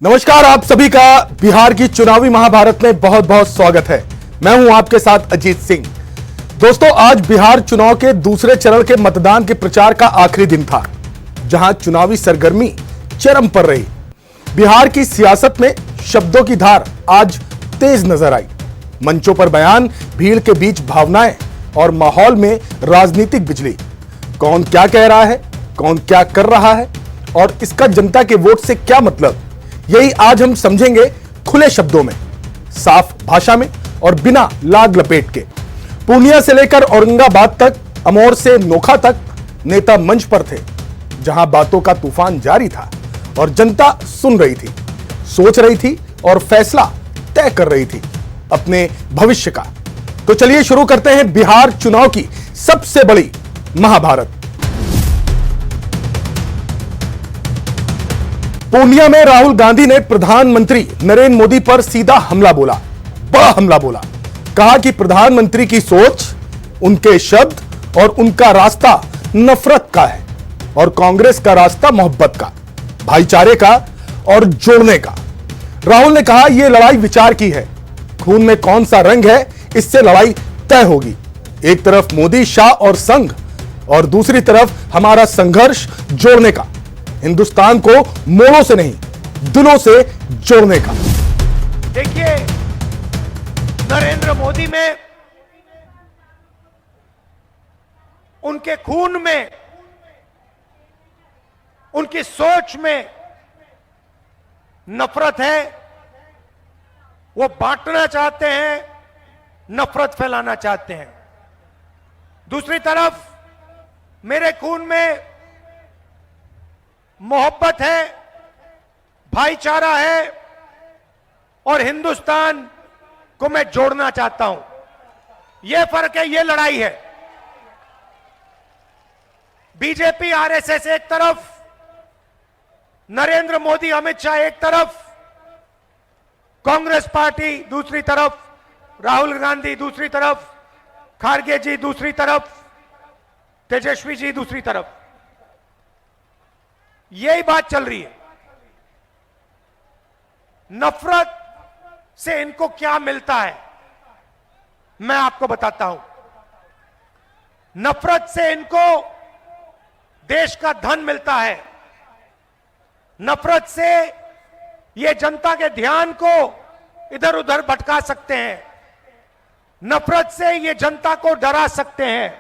नमस्कार, आप सभी का बिहार की चुनावी महाभारत में बहुत बहुत स्वागत है। मैं हूं आपके साथ अजीत सिंह। दोस्तों, आज बिहार चुनाव के दूसरे चरण के मतदान के प्रचार का आखिरी दिन था, जहां चुनावी सरगर्मी चरम पर रही। बिहार की सियासत में शब्दों की धार आज तेज नजर आई। मंचों पर बयान, भीड़ के बीच भावनाएं और माहौल में राजनीतिक बिजली। कौन क्या कह रहा है, कौन क्या कर रहा है और इसका जनता के वोट से क्या मतलब, यही आज हम समझेंगे खुले शब्दों में, साफ भाषा में और बिना लाग लपेट के। पूर्णिया से लेकर औरंगाबाद तक, अमौर से नोखा तक नेता मंच पर थे, जहां बातों का तूफान जारी था और जनता सुन रही थी, सोच रही थी और फैसला तय कर रही थी अपने भविष्य का। तो चलिए शुरू करते हैं बिहार चुनाव की सबसे बड़ी महाभारत। पूर्णिया में राहुल गांधी ने प्रधानमंत्री नरेंद्र मोदी पर सीधा हमला बोला, बड़ा हमला बोला। कहा कि प्रधानमंत्री की सोच, उनके शब्द और उनका रास्ता नफरत का है और कांग्रेस का रास्ता मोहब्बत का, भाईचारे का और जोड़ने का। राहुल ने कहा, यह लड़ाई विचार की है, खून में कौन सा रंग है इससे लड़ाई तय होगी। एक तरफ मोदी, शाह और संघ और दूसरी तरफ हमारा संघर्ष जोड़ने का, हिंदुस्तान को मोड़ों से नहीं दिलों से जोड़ने का। देखिए, नरेंद्र मोदी में, उनके खून में, उनकी सोच में नफरत है। वो बांटना चाहते हैं, नफरत फैलाना चाहते हैं। दूसरी तरफ मेरे खून में मोहब्बत है, भाईचारा है और हिंदुस्तान को मैं जोड़ना चाहता हूं। यह फर्क है, यह लड़ाई है। बीजेपी आरएसएस एक तरफ, नरेंद्र मोदी अमित शाह एक तरफ, कांग्रेस पार्टी दूसरी तरफ, राहुल गांधी दूसरी तरफ, खारगे जी दूसरी तरफ, तेजस्वी जी दूसरी तरफ। यही बात चल रही है। नफरत से इनको क्या मिलता है, मैं आपको बताता हूं। नफरत से इनको देश का धन मिलता है। नफरत से ये जनता के ध्यान को इधर उधर भटका सकते हैं। नफरत से ये जनता को डरा सकते हैं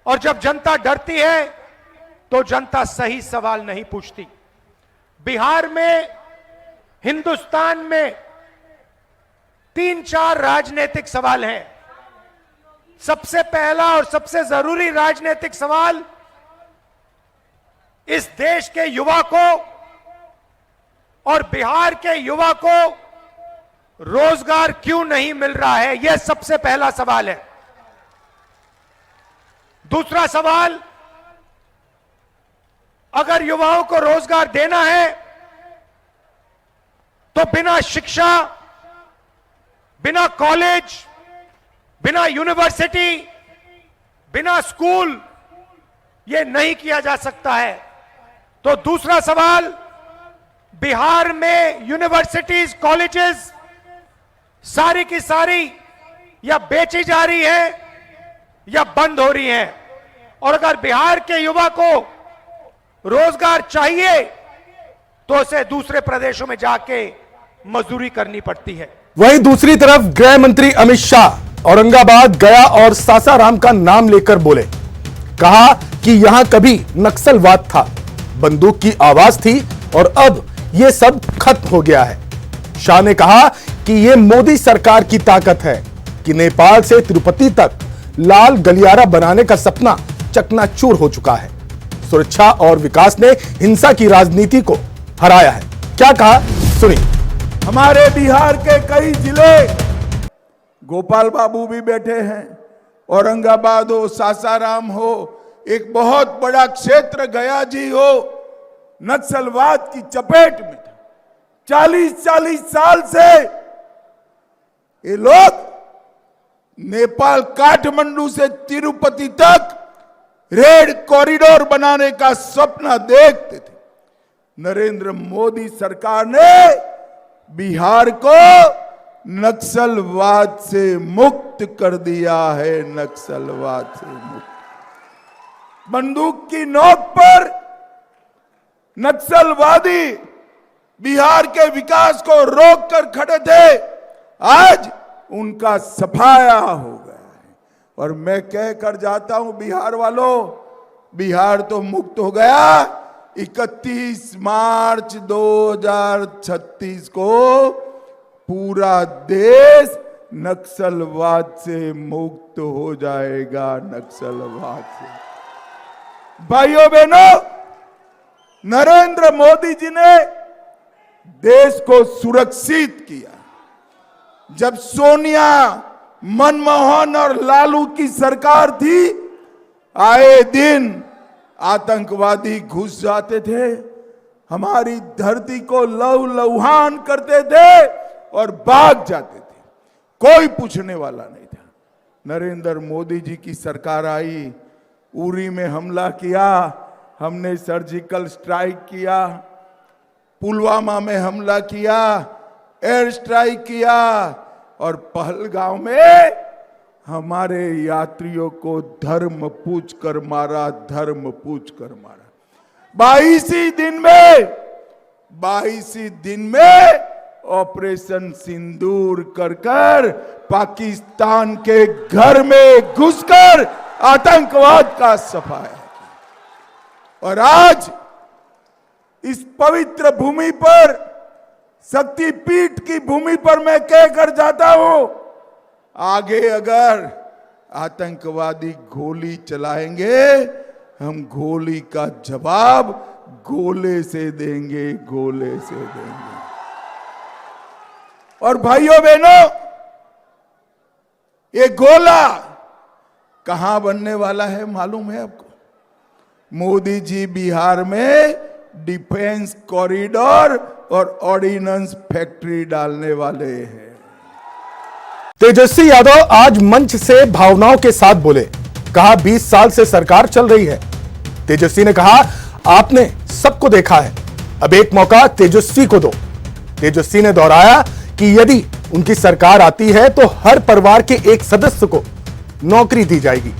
और जब जनता डरती है तो जनता सही सवाल नहीं पूछती। बिहार में, हिंदुस्तान में 3-4 राजनीतिक सवाल हैं। सबसे पहला और सबसे जरूरी राजनीतिक सवाल, इस देश के युवा को और बिहार के युवा को रोजगार क्यों नहीं मिल रहा है, यह सबसे पहला सवाल है। दूसरा सवाल, अगर युवाओं को रोजगार देना है तो बिना शिक्षा, बिना कॉलेज, बिना यूनिवर्सिटी, बिना स्कूल यह नहीं किया जा सकता है। तो दूसरा सवाल, बिहार में यूनिवर्सिटीज, कॉलेजेस सारी की सारी या बेची जा रही है या बंद हो रही है। और अगर बिहार के युवा को रोजगार चाहिए तो उसे दूसरे प्रदेशों में जाके मजदूरी करनी पड़ती है। वहीं दूसरी तरफ गृह मंत्री अमित शाह औरंगाबाद, गया और सासाराम का नाम लेकर बोले। कहा कि यहां कभी नक्सलवाद था, बंदूक की आवाज थी और अब यह सब खत्म हो गया है। शाह ने कहा कि यह मोदी सरकार की ताकत है कि नेपाल से तिरुपति तक लाल गलियारा बनाने का सपना चकनाचूर हो चुका है। सुरक्षा और विकास ने हिंसा की राजनीति को हराया है। क्या कहा, सुनिए। हमारे बिहार के कई जिले, गोपाल बाबू भी बैठे हैं, औरंगाबाद हो, सासाराम हो, एक बहुत बड़ा क्षेत्र गया जी हो, नक्सलवाद की चपेट में था। 40-40 साल से ये लोग नेपाल, काठमांडू से तिरुपति तक रेड कॉरिडोर बनाने का सपना देखते थे। नरेंद्र मोदी सरकार ने बिहार को नक्सलवाद से मुक्त कर दिया है, नक्सलवाद से मुक्त। बंदूक की नोक पर नक्सलवादी बिहार के विकास को रोक कर खड़े थे, आज उनका सफाया हो गया है। और मैं कह कर जाता हूं बिहार वालों, बिहार तो मुक्त हो गया। 31 मार्च 2036 को पूरा देश नक्सलवाद से मुक्त हो जाएगा, नक्सलवाद से। भाइयों बहनों, नरेंद्र मोदी जी ने देश को सुरक्षित किया। जब सोनिया, मनमोहन और लालू की सरकार थी, आए दिन आतंकवादी घुस जाते थे, हमारी धरती को लहूलुहान करते थे और भाग जाते थे, कोई पूछने वाला नहीं था। नरेंद्र मोदी जी की सरकार आई, उरी में हमला किया, हमने सर्जिकल स्ट्राइक किया, पुलवामा में हमला किया, एयर स्ट्राइक किया और पहलगांव में हमारे यात्रियों को धर्म पूछ कर मारा, धर्म पूछ कर मारा। 22 दिन में ऑपरेशन सिंदूर कर पाकिस्तान के घर में घुसकर आतंकवाद का सफाया। और आज इस पवित्र भूमि पर, शक्तिपीठ की भूमि पर मैं कहकर जाता हूं, आगे अगर आतंकवादी गोली चलाएंगे, हम गोली का जवाब गोले से देंगे, गोले से देंगे। और भाइयों बहनों, ये गोला कहां बनने वाला है मालूम है आपको? मोदी जी बिहार में डिफेंस कॉरिडोर और ऑर्डिनेंस फैक्ट्री डालने वाले हैं। तेजस्वी यादव आज मंच से भावनाओं के साथ बोले, कहा 20 साल से सरकार चल रही है। तेजस्वी ने कहा, आपने सबको देखा है, अब एक मौका तेजस्वी को दो। तेजस्वी ने दोहराया कि यदि उनकी सरकार आती है तो हर परिवार के एक सदस्य को नौकरी दी जाएगी।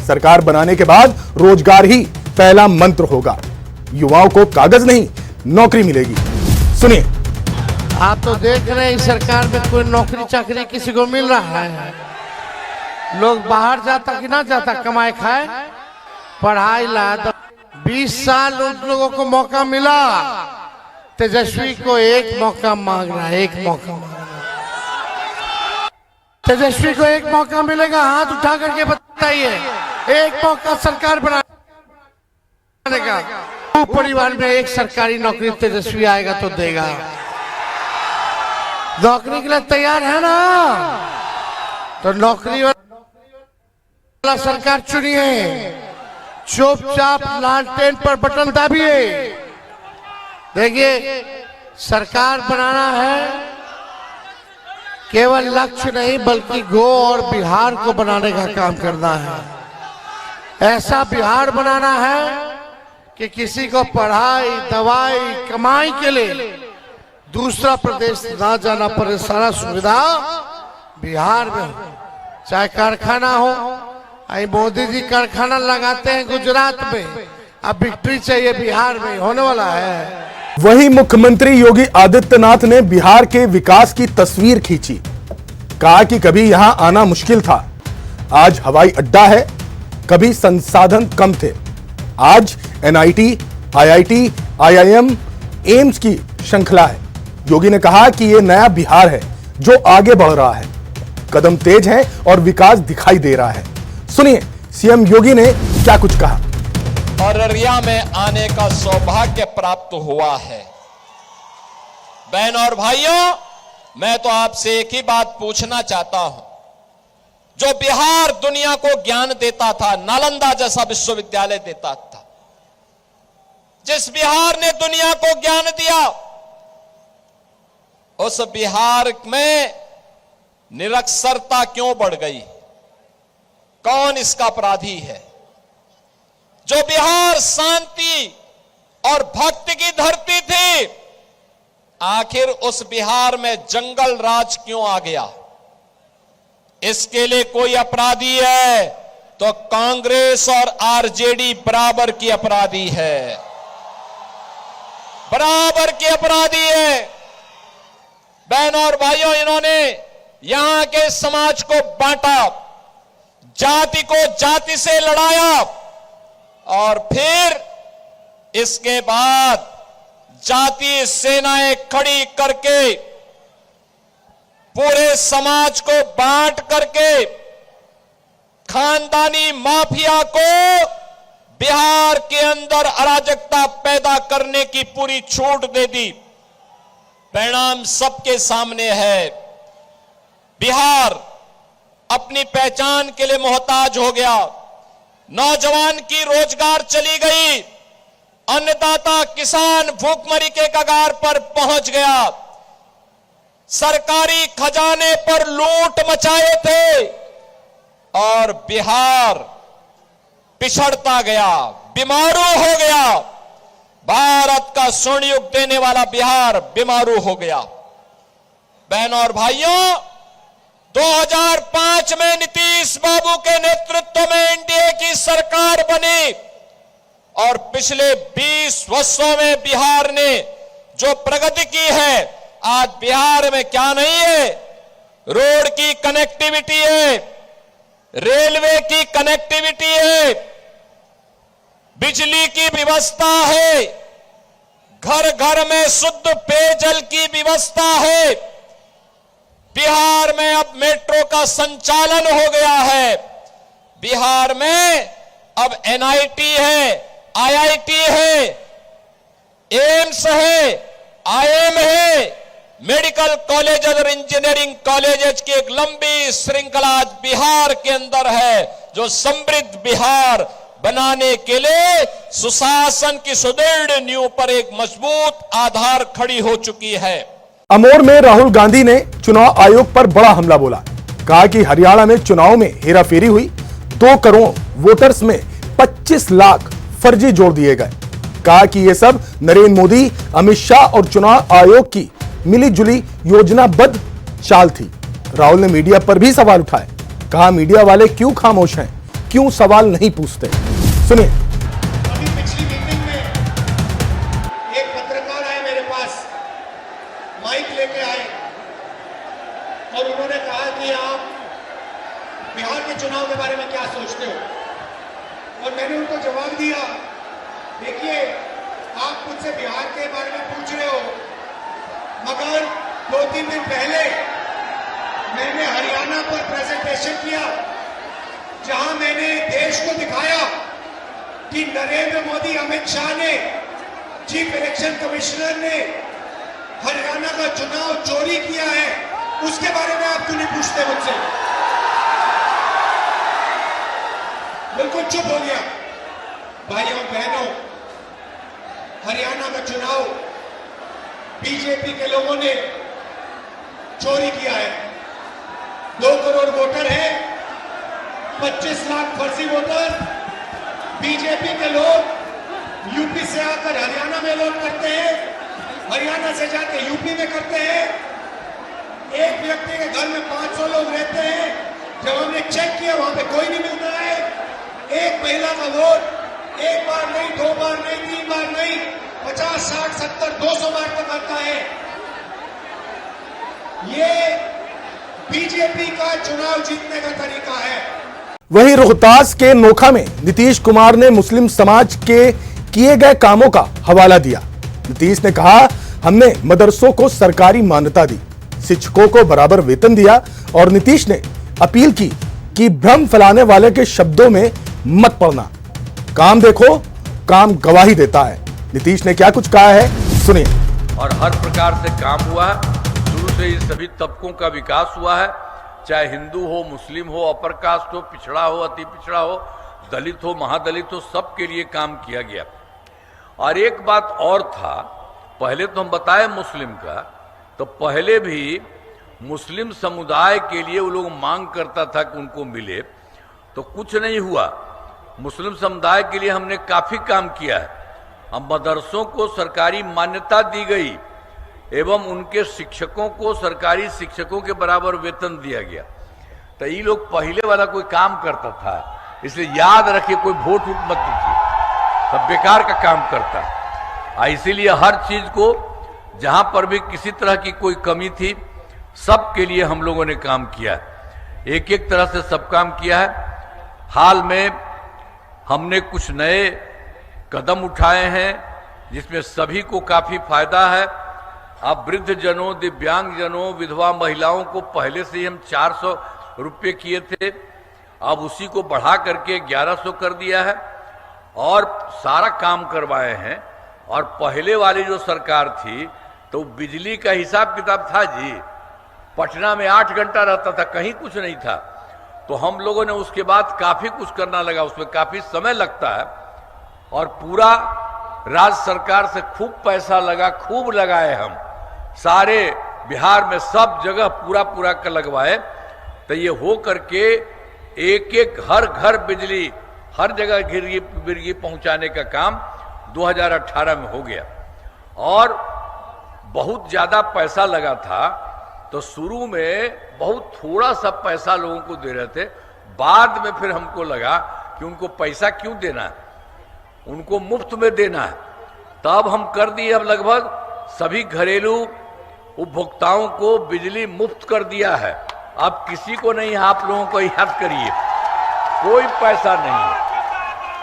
सरकार बनाने के बाद रोजगार ही पहला मंत्र होगा, युवाओं को कागज नहीं नौकरी मिलेगी। सुनिए। आप तो देख रहे हैं इस सरकार में कोई नौकरी चाकरी किसी को मिल रहा है? लोग बाहर जाता कि ना जाता कमाए खाए, पढ़ाई ला। तो 20 साल उन लोगों को मौका मिला, तेजस्वी को एक मौका मांग रहा है, एक मौका मांग रहा है। तेजस्वी को एक मौका मिलेगा, हाथ उठा करके बताइए, एक मौका सरकार बनाने का। परिवार में एक सरकारी नौकरी तेजस्वी आएगा तो देगा। नौकरी के लिए तैयार है ना? तो नौकरी वाला सरकार चुनिए, चुपचाप लालटेन पर बटन दाबिए। देखिए, सरकार बनाना है, केवल लक्ष्य नहीं बल्कि गो और बिहार को बनाने का काम करना है। ऐसा बिहार बनाना है कि किसी को पढ़ाई, दवाई, कमाई के लिए दूसरा प्रदेश ना जाना पड़े। सारा सुविधा बिहार में हो, चाहे कारखाना हो। आई मोदी जी कारखाना लगाते हैं गुजरात में, अब विक्ट्री चाहिए बिहार में, होने वाला है। वहीं मुख्यमंत्री योगी आदित्यनाथ ने बिहार के विकास की तस्वीर खींची, कहा कि कभी यहां आना मुश्किल था, आज हवाई अड्डा है, कभी संसाधन कम थे, आज NIT, IIT, IIM, एम्स की श्रृंखला है। योगी ने कहा कि यह नया बिहार है जो आगे बढ़ रहा है, कदम तेज है और विकास दिखाई दे रहा है। सुनिए सीएम योगी ने क्या कुछ कहा। अररिया में आने का सौभाग्य प्राप्त हुआ है। बहन और भाइयों, मैं तो आपसे एक ही बात पूछना चाहता हूं, जो बिहार दुनिया को ज्ञान देता था, नालंदा जैसा विश्वविद्यालय देता था, जिस बिहार ने दुनिया को ज्ञान दिया, उस बिहार में निरक्षरता क्यों बढ़ गई? कौन इसका अपराधी है? जो बिहार शांति और भक्ति की धरती थी, आखिर उस बिहार में जंगल राज क्यों आ गया? इसके लिए कोई अपराधी है तो कांग्रेस और आरजेडी बराबर की अपराधी है, बराबर की अपराधी है। बहनों और भाइयों, इन्होंने यहां के समाज को बांटा, जाति को जाति से लड़ाया और फिर इसके बाद जातीय सेनाएं खड़ी करके पूरे समाज को बांट करके खानदानी माफिया को बिहार के अंदर अराजकता पैदा करने की पूरी छूट दे दी। परिणाम सबके सामने है। बिहार अपनी पहचान के लिए मोहताज हो गया। नौजवान की रोजगार चली गई। अन्नदाता किसान भूखमरी के कगार पर पहुंच गया। सरकारी खजाने पर लूट मचाए थे और बिहार पिछड़ता गया, बीमारू हो गया। भारत का स्वर्ण युग देने वाला बिहार बीमारू हो गया। बहनों और भाइयों, 2005 में नीतीश बाबू के नेतृत्व में एनडीए की सरकार बनी और पिछले 20 वर्षों में बिहार ने जो प्रगति की है, आज बिहार में क्या नहीं है? रोड की कनेक्टिविटी है, रेलवे की कनेक्टिविटी है, बिजली की व्यवस्था है, घर घर में शुद्ध पेयजल की व्यवस्था है। बिहार में अब मेट्रो का संचालन हो गया है। बिहार में अब एनआईटी है, आईआईटी है, एम्स है, आईएम है, मेडिकल कॉलेज और इंजीनियरिंग कॉलेज की एक लंबी श्रृंखला आज बिहार के अंदर है, जो समृद्ध बिहार बनाने के लिए सुशासन की सुदृढ़ नींव पर एक मजबूत आधार खड़ी हो चुकी है। अमोर में राहुल गांधी ने चुनाव आयोग पर बड़ा हमला बोला। कहा कि हरियाणा में चुनाव में हेराफेरी हुई, 2 करोड़ वोटर्स में 25 लाख फर्जी जोड़ दिए गए। कहा कि यह सब नरेंद्र मोदी, अमित शाह और चुनाव आयोग की मिलीजुली योजनाबद्ध चाल थी। राहुल ने मीडिया पर भी सवाल उठाए। कहा मीडिया वाले क्यों खामोश हैं, क्यों सवाल नहीं पूछते? सुनिए। अभी पिछली मीटिंग में एक पत्रकार आए मेरे पास, माइक लेके आए और उन्होंने कहा कि आप बिहार के चुनाव के बारे में क्या सोचते हो? और मैंने उनको जवाब दिया, देखिए आप मुझसे बिहार के बारे में पूछ रहे हो, मगर 2-3 दिन पहले मैंने हरियाणा पर प्रेजेंटेशन किया, जहां मैंने देश को दिखाया कि नरेंद्र मोदी, अमित शाह ने, चीफ इलेक्शन कमिश्नर ने हरियाणा का चुनाव चोरी किया है। उसके बारे में आप क्यों नहीं पूछते मुझसे? बिल्कुल चुप हो गया। भाइयों बहनों, हरियाणा का चुनाव बीजेपी के लोगों ने चोरी किया है। 2 करोड़ वोटर है, 25 लाख फर्जी वोटर। बीजेपी के लोग यूपी से आकर हरियाणा में वोट करते हैं, हरियाणा से जाके यूपी में करते हैं। एक व्यक्ति के घर में 500 लोग रहते हैं। जब हमने चेक किया वहां पे कोई नहीं मिलता है। एक महिला का वोट 1 बार नहीं, 2 बार नहीं, 3 बार नहीं, 50, 60, 70, 200 बार तक आता है। ये बीजेपी का चुनाव जीतने का तरीका है। वहीं रोहतास के नोखा में नीतीश कुमार ने मुस्लिम समाज के किए गए कामों का हवाला दिया। नीतीश ने कहा, हमने मदरसों को सरकारी मान्यता दी, शिक्षकों को बराबर वेतन दिया और नीतीश ने अपील की कि भ्रम फैलाने वाले के शब्दों में मत पड़ना। काम देखो, काम गवाही देता है। नीतीश ने क्या कुछ कहा है, सुनिए। और हर प्रकार से काम हुआ है। शुरू से ही सभी तबकों का विकास हुआ है, चाहे हिंदू हो, मुस्लिम हो, अपर कास्ट हो, पिछड़ा हो, अति पिछड़ा हो, दलित हो, महादलित हो, सबके लिए काम किया गया। और एक बात और था, पहले तो हम बताए मुस्लिम का, तो पहले भी मुस्लिम समुदाय के लिए वो लोग मांग करता था कि उनको मिले, तो कुछ नहीं हुआ। मुस्लिम समुदाय के लिए हमने काफी काम किया है। अब मदरसों को सरकारी मान्यता दी गई, एवं उनके शिक्षकों को सरकारी शिक्षकों के बराबर वेतन दिया गया। तो ये लोग पहले वाला कोई काम करता था, इसलिए याद रखिए, कोई वोट वोट मत दीजिए, सब बेकार का काम करता है। इसीलिए हर चीज को जहां पर भी किसी तरह की कोई कमी थी, सबके लिए हम लोगों ने काम किया है, एक एक तरह से सब काम किया है। हाल में हमने कुछ नए कदम उठाए हैं जिसमें सभी को काफी फायदा है। अब वृद्ध जनों, दिव्यांग जनों, विधवा महिलाओं को पहले से ही हम 400 रुपये किए थे, अब उसी को बढ़ा करके 1100 कर दिया है और सारा काम करवाए हैं। और पहले वाली जो सरकार थी तो बिजली का हिसाब किताब था जी, पटना में 8 घंटा रहता था, कहीं कुछ नहीं था। तो हम लोगों ने उसके बाद काफी कुछ करना लगा, उसमें काफी समय लगता है और पूरा राज्य सरकार से खूब पैसा लगा, खूब लगाए हम सारे बिहार में सब जगह पूरा कर लगवाए। तो ये हो करके एक एक हर घर बिजली हर जगह गिरगी पहुंचाने का काम 2018 में हो गया। और बहुत ज्यादा पैसा लगा था, तो शुरू में बहुत थोड़ा सा पैसा लोगों को दे रहे थे, बाद में फिर हमको लगा कि उनको पैसा क्यों देना है, उनको मुफ्त में देना है। तब हम कर दिए, अब लगभग सभी घरेलू उपभोक्ताओं को बिजली मुफ्त कर दिया है। अब किसी को नहीं, आप लोगों को याद करिए, कोई पैसा नहीं है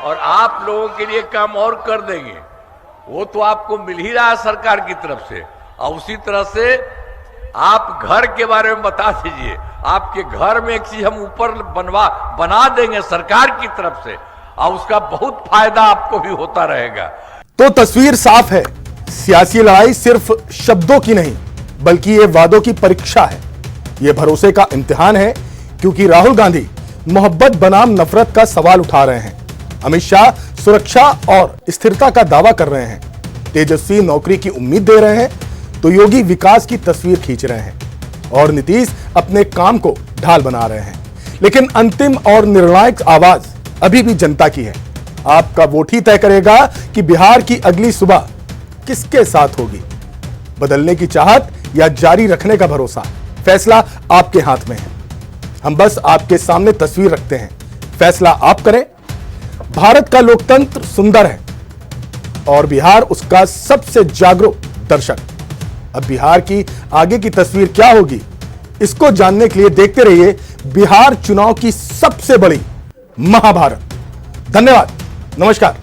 और आप लोगों के लिए काम और कर देंगे, वो तो आपको मिल ही रहा है सरकार की तरफ से। और उसी तरह से आप घर के बारे में बता दीजिए, आपके घर में एक चीज हम ऊपर बना देंगे सरकार की तरफ से और उसका बहुत फायदा आपको भी होता रहेगा। तो तस्वीर साफ है, सियासी लड़ाई सिर्फ शब्दों की नहीं बल्कि ये वादों की परीक्षा है, ये भरोसे का इम्तिहान है। क्योंकि राहुल गांधी मोहब्बत बनाम नफरत का सवाल उठा रहे हैं, अमित शाह सुरक्षा और स्थिरता का दावा कर रहे हैं, तेजस्वी नौकरी की उम्मीद दे रहे हैं, तो योगी विकास की तस्वीर खींच रहे हैं और नीतीश अपने काम को ढाल बना रहे हैं। लेकिन अंतिम और निर्णायक आवाज अभी भी जनता की है। आपका वोट ही तय करेगा कि बिहार की अगली सुबह किसके साथ होगी, बदलने की चाहत या जारी रखने का भरोसा। फैसला आपके हाथ में है, हम बस आपके सामने तस्वीर रखते हैं, फैसला आप करें। भारत का लोकतंत्र सुंदर है और बिहार उसका सबसे जागरूक दर्शक। अब बिहार की आगे की तस्वीर क्या होगी, इसको जानने के लिए देखते रहिए बिहार चुनाव की सबसे बड़ी महाभारत। धन्यवाद, नमस्कार।